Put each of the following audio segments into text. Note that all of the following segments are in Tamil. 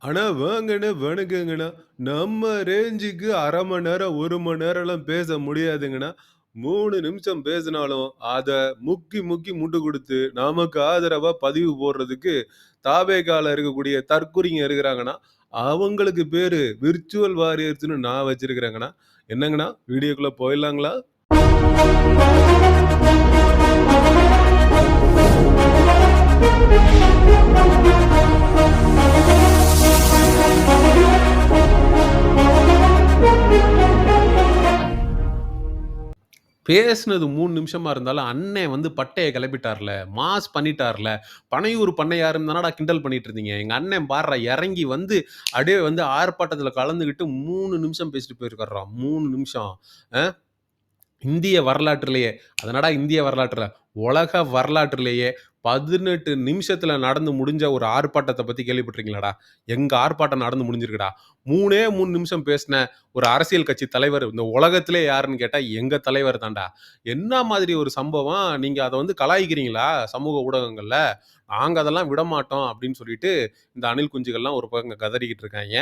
ஆனா வாங்கண்ணே, வணக்கங்கண்ணா. நம்ம ரேஞ்சுக்கு 1/2 மணி நேரம், 1 மணி நேரம்லாம் பேச முடியாதுங்கண்ணா. 3 நிமிஷம் பேசினாலும், அத முக்கி முக்கி முட்டு குடுத்து, நமக்கு ஆதரவா பதிவு போடுறதுக்கு தாவேகால இருக்கக்கூடிய தற்குறிங்க இருக்கிறாங்கண்ணா. அவங்களுக்கு பேரு விர்ச்சுவல் வாரியர்ஸ்ன்னு நான் வச்சிருக்கிறேங்கண்ணா. என்னங்கண்ணா, வீடியோக்குள்ள போயிடலாங்களா? பேசுனது 3 நிமிஷமா இருந்தாலும், அண்ணன் வந்து பட்டைய கிளப்பிட்டார்ல, மாஸ் பண்ணிட்டார்ல. பனையூர் பண்ணையாருன்னு தானடா கிண்டல் பண்ணிட்டு இருந்தீங்க. எங்க அண்ணன் பார்றா இறங்கி வந்து, அப்படியே வந்து ஆர்ப்பாட்டத்துல கலந்துக்கிட்டு 3 நிமிஷம் பேசிட்டு போயிருக்கார்றா. 3 நிமிஷம். அ இந்திய வரலாற்றிலேயே, அது என்னடா இந்திய வரலாற்றுல, உலக வரலாற்றிலேயே 18 நிமிஷத்துல நடந்து முடிஞ்ச ஒரு ஆர்ப்பாட்டத்த பத்தி கேள்விப்பட்டிருக்கீங்களாடா? எங்க ஆர்ப்பாட்டம் நடந்து முடிஞ்சிருக்குடா. 3 நிமிஷம் பேசின ஒரு அரசியல் கட்சி தலைவர் இந்த உலகத்திலே யாருன்னு கேட்டா, எங்க தலைவர் தான்டா. என்ன மாதிரி ஒரு சம்பவம், நீங்க அத வந்து கலாய்க்கிறீங்களா? சமூக ஊடகங்கள்ல. நாங்க அதெல்லாம் விடமாட்டோம் அப்படின்னு சொல்லிட்டு, இந்த அணில் குஞ்சுகள்லாம் ஒரு பக்கம் கதறிக்கிட்டு இருக்காய்ங்க.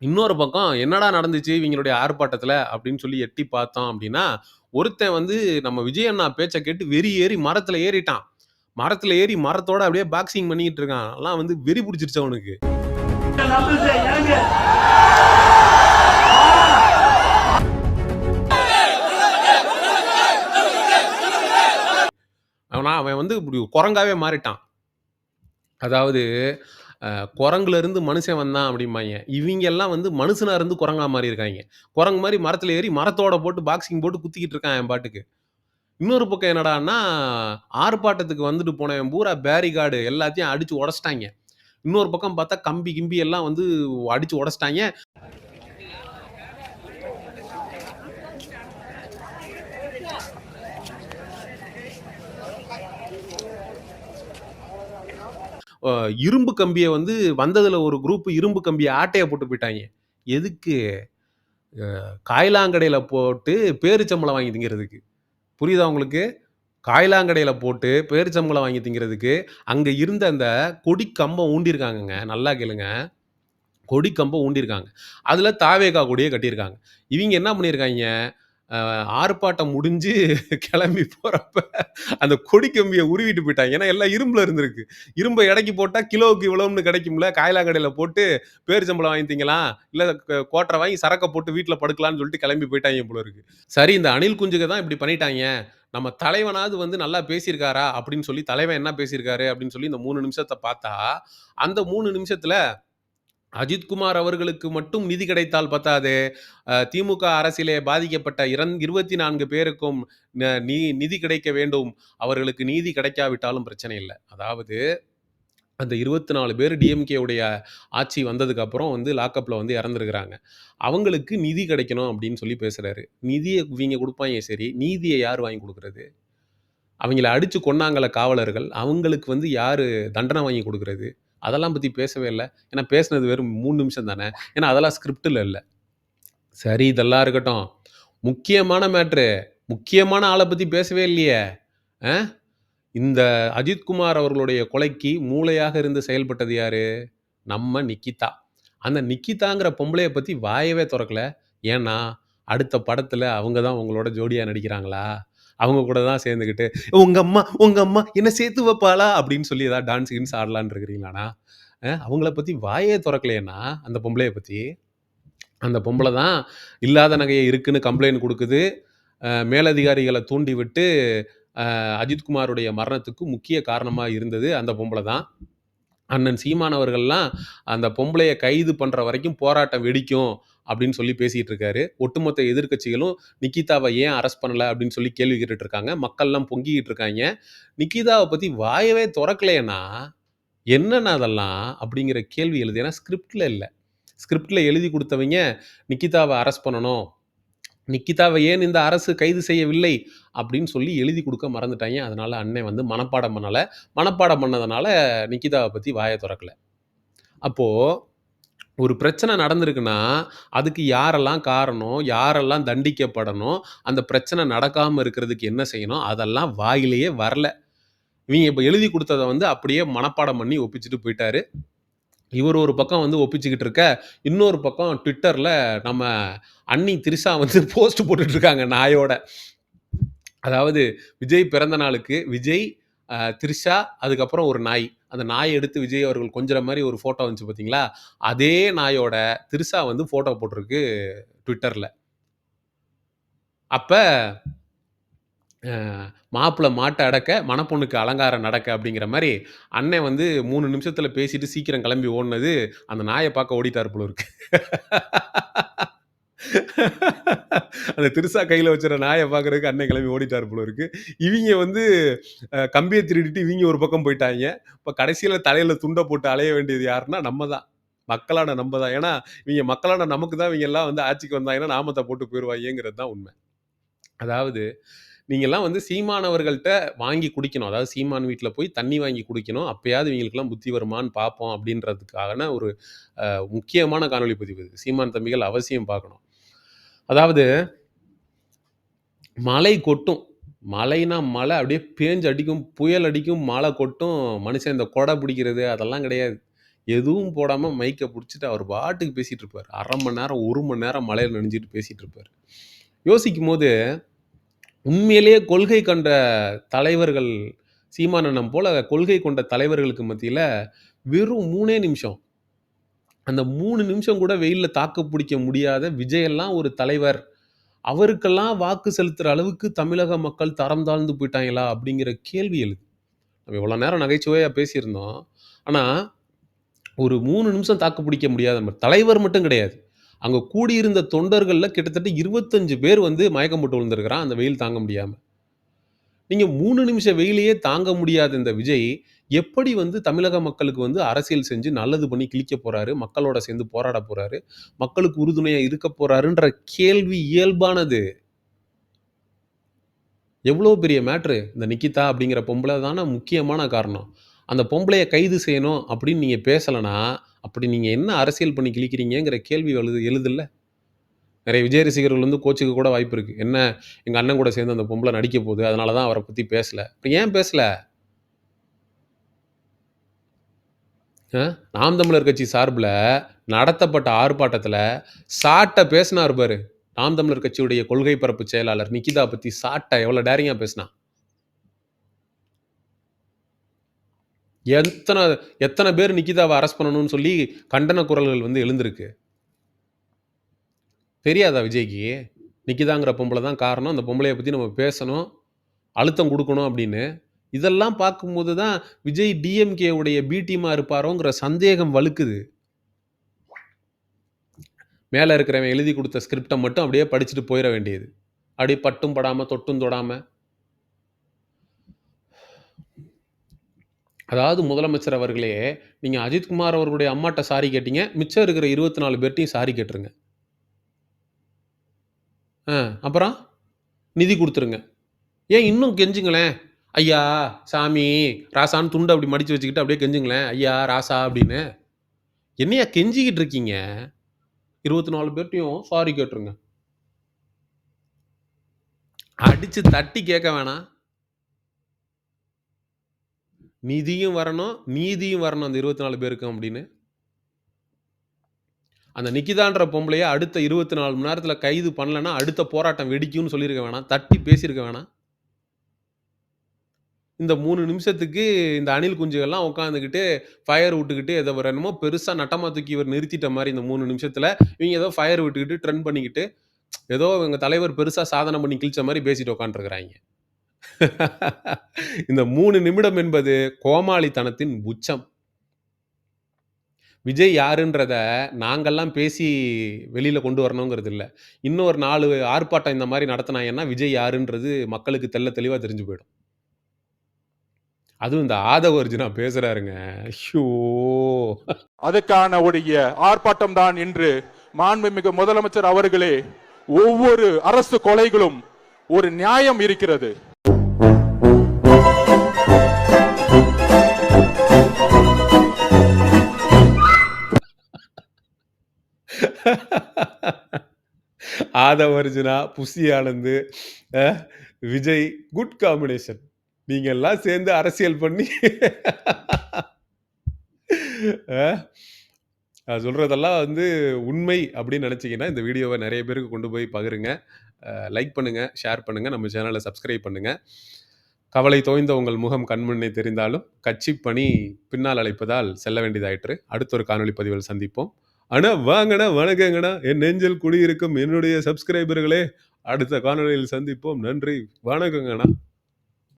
இன்னொரு பக்கம் என்னடா நடந்துச்சு இவங்களுடைய ஆர்ப்பாட்டத்துல அப்படின்னு சொல்லி எட்டி பார்த்தோம் அப்படின்னா, ஒருத்தன் வந்து நம்ம விஜய் அண்ணா பேச்ச கேட்டு வெறி ஏறி மரத்துல ஏறிட்டான். மரத்துல ஏறி மரத்தோட அப்படியே பாக்ஸிங் பண்ணிட்டு இருக்கான். எல்லாம் வந்து வெறி பிடிச்சிருச்சு அவனுக்கு. அவன் வந்து இப்படி குரங்காவே மாறிட்டான். அதாவது குரங்குல இருந்து மனுஷன் வந்தான் அப்படிம்பாய்ங்க. இவிங்க எல்லாம் வந்து மனுஷனா இருந்து குரங்கா மாறி இருக்காய்ங்க. குரங்கு மாரி மரத்துல ஏறி மரத்தோட போட்டு பாக்ஸிங் போட்டு குத்திக்கிட்டு இருக்கான் அவன் பாட்டுக்கு. இன்னொரு பக்கம் என்னடான்னா, ஆர்ப்பாட்டத்துக்கு வந்துட்டு போனவன் பூரா பேரிகார்டு எல்லாத்தையும் அடிச்சு உடைச்சுட்டாய்ங்க. இன்னொரு பக்கம் பார்த்தா கம்பி, கிம்பி எல்லாம் வந்து அடிச்சு உடைச்சுட்டாய்ங்க. இரும்பு கம்பிய வந்து வந்ததுல ஒரு குரூப் இரும்பு கம்பிய ஆட்டைய போட்டு போயிட்டாய்ங்க. எதுக்கு? காய்லாங்கடையில போட்டு பேரிச்சம்பழம் வாங்கி திங்கிறதுக்கு. புரியுதா உங்களுக்கு? காய்லாங்கடையில போட்டு பேரிச்சம்பழம் வாங்கி திங்கிறதுக்கு, அங்க இருந்த அந்த கொடி கம்பம் ஊண்டியிருக்காங்கங்க. நல்லா கேளுங்க. கொடி கம்பம் ஊண்டியிருக்காங்க. அதுல தாவேகா கொடிய கட்டியிருக்காங்க. இவிங்க என்ன பண்ணியிருக்காய்ங்க, ஆர்ப்பாட்டம் முடிஞ்சு கிளம்பி போறப்ப, அந்த கொடி கம்பிய உருவிட்டு போயிட்டாய்ங்க. ஏன்னா எல்லாம் இரும்புல இருந்திருக்கு. இரும்ப எடைக்கு போட்டா கிலோவுக்கு இவ்வளோன்னு கிடைக்கும்ல. காய்லா கடையில போட்டு பேரிச்சம்பழம் வாங்கி திங்கலாம். இல்ல கோட்டர வாங்கி சரக்க போட்டு வீட்ல படுக்கலாம்ன்னு சொல்லிட்டு கிளம்பி போயிட்டாய்ங்க போல இருக்கு. சரி இந்த அணில் குஞ்சுக தான் இப்படி பண்ணிட்டாய்ங்க. நம்ம தலைவனாவது வந்து நல்லா பேசியிருக்காரா? அப்படின்னு சொல்லி தலைவன் என்ன பேசியிருக்காரு? அப்படின்னு சொல்லி இந்த 3 நிமிஷத்த பார்த்தா, அந்த 3 நிமிஷத்துல அஜித்குமார் அவர்களுக்கு மட்டும் நிதி கிடைத்தால் பத்தாது. திமுக அரசிலே பாதிக்கப்பட்ட 24 பேருக்கும் நிதி கிடைக்க வேண்டும். அவர்களுக்கு நீதி கிடைக்காவிட்டாலும் பிரச்சனை இல்ல. அதாவது அந்த 24 பேர் டிஎம்கே உடைய ஆட்சி வந்ததுக்கு அப்புறம் வந்து லாக்கப்ல வந்து இறந்திருக்கிறாங்க. அவங்களுக்கு நிதி கிடைக்கணும் அப்படின்னு சொல்லி பேசுறாரு. நிதிய இவிங்க குடுப்பாய்ங்க சரி, நீதிய யார் வாங்கி குடுக்குறது? அவிங்கள அடிச்சு கொன்னாங்கல்ல காவலர்கள், அவங்களுக்கு வந்து யாரு தண்டனை வாங்கி குடுக்குறது? அதெல்லாம் பத்தி பேசவே இல்ல. ஏன்னா பேசினது வெறும் 3 நிமிஷம் தானே. ஏன்னா அதெல்லாம் ஸ்கிரிப்ட்ல இல்ல. சரி இதெல்லாம் இருக்கட்டும். முக்கியமான மேட்ரு. முக்கியமான ஆள பத்தி பேசவே இல்லையே. அ இந்த அஜித்குமார் அவர்களுடைய கொலைக்கு மூளையாக இருந்து செயல்பட்டது யாரு? நம்ம நிக்கிதா. அந்த நிக்கிதாங்கிற பொம்பளைய பத்தி வாயவே தொறக்கல. ஏன்னா, அடுத்த படத்துல அவங்க தான் உங்களோட ஜோடியா நடிக்கிறாங்களா? அவங்க கூட தான் சேர்ந்துகிட்டு, உங்க அம்மா என்ன சேர்த்து வைப்பாளா? அப்படின்னு சொல்லி ஏதாவது டான்ஸ் கீன்ஸ் ஆடலான்னு இருக்கிறீங்களாண்ணா? அவங்கள பத்தி வாயே தொறக்கலையேண்ணா, அந்த பொம்பளைய பத்தி. அந்த பொம்பள தான் இல்லாத நகைய இருக்குன்னு கம்ப்ளைண்ட் குடுக்குது. மேலதிகாரிகள தூண்டிவிட்டு, அஜித்குமாருடைய மரணத்துக்கு முக்கிய காரணமா இருந்தது அந்த பொம்பள தான். அண்ணன் சீமான் அவர்கள்லாம் அந்த பொம்பளைய கைது பண்ற வரைக்கும் போராட்டம் வெடிக்கும் அப்படின்னு சொல்லி பேசிட்டு இருக்காரு. ஒட்டுமொத்த எதிர்க்கட்சிகளும் நிக்கிதாவ ஏன் அரெஸ்ட் பண்ணல அப்படின்னு சொல்லி கேள்வி கேட்டுட்டு இருக்காங்க. மக்கள்லாம் பொங்கிக்கிட்டு இருக்காய்ங்க. நிக்கிதாவ பத்தி வாயவே தொறக்கலையேண்ணா, என்னண்ணா அதெல்லாம்? அப்படிங்கிற கேள்வி எழுது. ஏன்னா ஸ்கிரிப்ட்ல இல்ல. ஸ்கிரிப்ட்ல எழுதி குடுத்தவைங்க, நிக்கிதாவ அரெஸ்ட் பண்ணணும். நிக்கிதாவ ஏன் இந்த அரசு கைது செய்யவில்லை? அப்படின்னு சொல்லி எழுதி குடுக்க மறந்துட்டாய்ங்க. அதனால அண்ணன் வந்து மனப்பாடம் பண்ணல. மனப்பாடம் பண்ணதுனால நிக்கிதாவ பத்தி வாய தொறக்கல. அப்போ ஒரு பிரச்சனை நடந்திருக்குன்னா, அதுக்கு யாரெல்லாம் காரணம்? யாரெல்லாம் தண்டிக்கப்படணும்? அந்த பிரச்சனை நடக்காம இருக்கிறதுக்கு என்ன செய்யணும்? அதெல்லாம் வாயிலேயே வரல. இவிங்க இப்ப எழுதி குடுத்தத வந்து அப்படியே மனப்பாடம் பண்ணி ஒப்பிச்சுட்டு போயிட்டாரு. இவர் ஒரு பக்கம் வந்து ஒப்பிச்சுக்கிட்டு இருக்க, இன்னொரு பக்கம் ட்விட்டர்ல நம்ம அண்ணி திரிஷா வந்து போஸ்ட் போட்டுட்டு இருக்காங்க நாயோட. அதாவது விஜய் பிறந்த நாளுக்கு விஜய், திரிஷா, அதுக்கப்புறம் ஒரு நாய். அந்த நாயை எடுத்து விஜய் அவர்கள் கொஞ்சுற மாரி ஒரு ஃபோட்டோ வந்துச்சு பார்த்தீங்களா? அதே நாயோட திரிஷா வந்து ஃபோட்டோ போட்டிருக்கு ட்விட்டர்ல. அப்ப மாப்பிள மாட்ட அடக்க, மணப்பொண்ணுக்கு அலங்காரம் நடக்க அப்படிங்கிற மாரி, அண்ணன் வந்து 3 நிமிஷத்துல பேசிட்டு சீக்கிரம் கிளம்பி ஓடுனது, அந்த நாய பார்க்க ஓடிட்டாரு போல இருக்கு. அந்த திரிஷா கையில வச்சிருந்த நாய பார்க்கறதுக்கு அண்ணன் கிளம்பி ஓடிட்டாரு போல இருக்கு. இவிங்க வந்து கம்பிய திருடிட்டு இவிங்க ஒரு பக்கம் போயிட்டாய்ங்க. இப்ப கடைசியில தலையில துண்ட போட்டு அலைய வேண்டியது யாருன்னா நம்ம தான். மக்களான நம்ம தான். ஏன்னா, இவிங்க மக்களான நமக்கு தான் இவிங்கலாம் வந்து ஆட்சிக்கு வந்தாங்கன்னா, நாமத்த போட்டு போயிருவாய்ங்கங்கிறது தான் உண்மை. அதாவது நீங்கலாம் வந்து சீமானவர்கள்ட்ட வாங்கி குடிக்கணும். அதாவது சீமான் வீட்ல போய் தண்ணி வாங்கி குடிக்கணும். அப்பயாவது இவங்களுக்கெல்லாம் புத்தி வருமான்னு பார்ப்போம் அப்படின்றதுக்கான ஒரு முக்கியமான காணொளி பதிவு இது. சீமான் தம்பிகள் அவசியம் பார்க்கணும். அதாவது மழை கொட்டும். மழைனா மழை அப்படியே பேஞ்சு அடிக்கும், புயல் அடிக்கும், மழை கொட்டும். மனுஷன் இந்த கொடை பிடிக்கிறது அதெல்லாம் கிடையாது. எதுவும் போடாம மைக்க புடிச்சுட்டு அவர் பாட்டுக்கு பேசிட்டு இருப்பாரு. 1/2 மணி நேரம், 1 மணி நேரம் மழையில நனைஞ்சுட்டு பேசிட்டு இருப்பாரு. யோசிக்கும்போது உண்மையிலேயே கொள்கை கண்ட தலைவர்கள் சீமான் அண்ணன் போல கொள்கை கொண்ட தலைவர்களுக்கு மத்தியில வெறும் 3 நிமிஷம். அந்த 3 நிமிஷம் கூட வெயில்ல தாக்கு பிடிக்க முடியாத விஜய் ஒரு தலைவர். அவருக்கெல்லாம் வாக்கு செலுத்துற அளவுக்கு தமிழக மக்கள் தரம் தாழ்ந்து போயிட்டாங்களா? அப்படிங்கிற கேள்வி எழுது. நம்ம இவ்வளோ நேரம் நகைச்சுவையா பேசியிருந்தோம். ஆனா, ஒரு 3 நிமிஷம் தாக்கு பிடிக்க முடியாத தலைவர் மட்டும் கிடையாது. அங்க கூடியிருந்த தொண்டர்கள்ல கிட்டத்தட்ட 25 பேர் வந்து மயக்கம் போட்டு விழுந்திருக்கிறான், அந்த வெயில் தாங்க முடியாம. நீங்க 3 நிமிஷ வெயிலையே தாங்க முடியாத இந்த விஜய், எப்படி வந்து தமிழக மக்களுக்கு வந்து அரசியல் செஞ்சு நல்லது பண்ணி கிழிக்க போறாரு, மக்களோட சேர்ந்து போராட போறாரு, மக்களுக்கு உறுதுணையா இருக்க போறாருன்ற கேள்வி இயல்பானது. எவ்வளோ பெரிய மேட்ரு. இந்த நிக்கிதா அப்படிங்கிற பொம்பள தான முக்கியமான காரணம். அந்த பொம்பளைய கைது செய்யணும் அப்படின்னு நீங்க பேசலனா, அப்படி நீங்க என்ன அரசியல் பண்ணி கிழிக்கிறீங்கங்கிற கேள்வி எழுதுல்ல? நெறைய விஜய் ரசிகர்கள் வந்து கோச்சுக்க கூட வாய்ப்பு இருக்கு. என்ன எங்க அண்ணன் கூட சேர்ந்து அந்த பொம்பள நடிக்க போகுது. அதனால தான் அவர பத்தி பேசல. அப்ப ஏன் பேசல? அ நாம் தமிழர் கட்சி சார்புல நடத்தப்பட்ட ஆர்ப்பாட்டத்துல சாட்ட பேசினாரு பாரு. நாம் தமிழர் கட்சியுடைய கொள்கை பரப்பு செயலாளர் நிக்கிதா பத்தி சாட்ட எவ்வளோ டேரிங்கா பேசினா. எத்தன எத்தன பேர் நிக்கிதாவ அரெஸ்ட் பண்ணணும்னு சொல்லி கண்டன குரல்கள் வந்து எழுந்திருக்கு. தெரியாதா விஜய்க்கு? நிக்கிதாங்கிற பொம்பள தான் காரணம். அந்த பொம்பளைய பத்தி நம்ம பேசணும். அழுத்தம் குடுக்கணும் அப்படின்னு. இதெல்லாம் பார்க்கும்போது தான் விஜய் டிஎம்கே உடைய பி டீமா இருப்பாரோங்கிற சந்தேகம் வலுக்குது. மேல இருக்கிறவன் எழுதி குடுத்த ஸ்கிரிப்ட மட்டும் அப்படியே படிச்சுட்டு போயிற வேண்டியது. அப்படியே பட்டும் படாம, தொட்டும் தொடாம. அதாவது முதலமைச்சர் அவர்களே, நீங்க அஜித்குமார் அவர்களுடைய அம்மாட்ட சாரி கேட்டீங்க. மிச்சம் இருக்கிற 24 பேர்ட்டயும் சாரி கேட்டுருங்க. அப்புறம் நிதி குடுத்துருங்க. ஏன் இன்னும் கெஞ்சுங்களேன். ஐயா, சாமி, ராசான்னு துண்ட அப்படி மடிச்சு வச்சுக்கிட்டு அப்படியே கெஞ்சுங்களேன். ஐயா, ராசா அப்படின்னு. என்னய்யா கெஞ்சிக்கிட்டு இருக்கீங்க? 24 பேர்ட்டயும் சாரி கேட்டுருங்க. அடிச்சு தட்டி கேட்க வேணாம். நிதியும் வரணும், நீதியும் வரணும் அந்த 24 பேருக்கும் அப்படின்னு. அந்த நிக்கிதான்ற பொம்பளைய அடுத்த 24 மணி நேரத்துல கைது பண்ணலன்னா, அடுத்த போராட்டம் வெடிக்கும்னு சொல்லியிருக்க வேணாம். தட்டி பேசியிருக்க வேணாம். இந்த 3 நிமிஷத்துக்கு இந்த அணில் குஞ்சுகள்லாம் உட்காந்துக்கிட்டு, ஃபயர் விட்டுக்கிட்டு ஏதோ ஒரு என்னமோ பெருசா நட்டமா தூக்கி இவர் நிறுத்திட்ட மாரி இந்த 3 நிமிஷத்துல, இவங்க ஏதோ ஃபயர் விட்டுக்கிட்டு, ட்ரெண்ட் பண்ணிக்கிட்டு, ஏதோ எங்க தலைவர் பெருசா சாதனை பண்ணி கிழிச்ச மாரி பேசிட்டு உட்காந்துருக்கிறாய்ங்க. இந்த 3 நிமிடம் என்பது கோமாளித்தனத்தின் உச்சம். விஜய் யாருன்றத நாங்கல்லாம் பேசி வெளியில கொண்டு வரணுங்கிறது இல்ல. இன்னும் ஒரு 4 ஆர்ப்பாட்டம் இந்த மாரி நடத்துனாங்கன்னா, விஜய் யாருன்றது மக்களுக்கு தெள்ள தெளிவா தெரிஞ்சு போயிடும். அதுவும் இந்த ஆதவ அர்ஜுனா பேசுறாருங்க. ஐயோ! அதுக்கான உடைய ஆர்ப்பாட்டம் தான் என்று மாண்புமிகு முதலமைச்சர் அவர்களே, ஒவ்வொரு அரசு கொலைகளும் ஒரு நியாயம் இருக்கிறது. Aadhav Arjuna, Bussy Anand, Vijay good combination. நீங்க எல்லாம் சேர்ந்து அரசியல் பண்ணி நான் சொல்றதெல்லாம் வந்து உண்மை அப்படின்னு நினைச்சீங்கன்னா, இந்த வீடியோவ நெறைய பேருக்கு கொண்டு போய் பகிருங்க. லைக் பண்ணுங்க, ஷேர் பண்ணுங்க. நம்ம சேனல சப்ஸ்கிரைப் பண்ணுங்க. கவலை தோய்ந்த உங்கள் முகம் கண்முன்னே தெரிந்தாலும், கட்சிப் பணி பின்னால் அழைப்பதால் செல்ல வேண்டியதாயிற்று. அடுத்த ஒரு காணொளி பதிவில் சந்திப்போம். அண்ணா வாங்கண்ணா, வணக்கங்கண்ணா. என் நெஞ்சில் குடியிருக்கும் என்னுடைய சப்ஸ்கிரைபர்களே! அடுத்த காணொளியில் சந்திப்போம். நன்றி. வணக்கங்கண்ணா.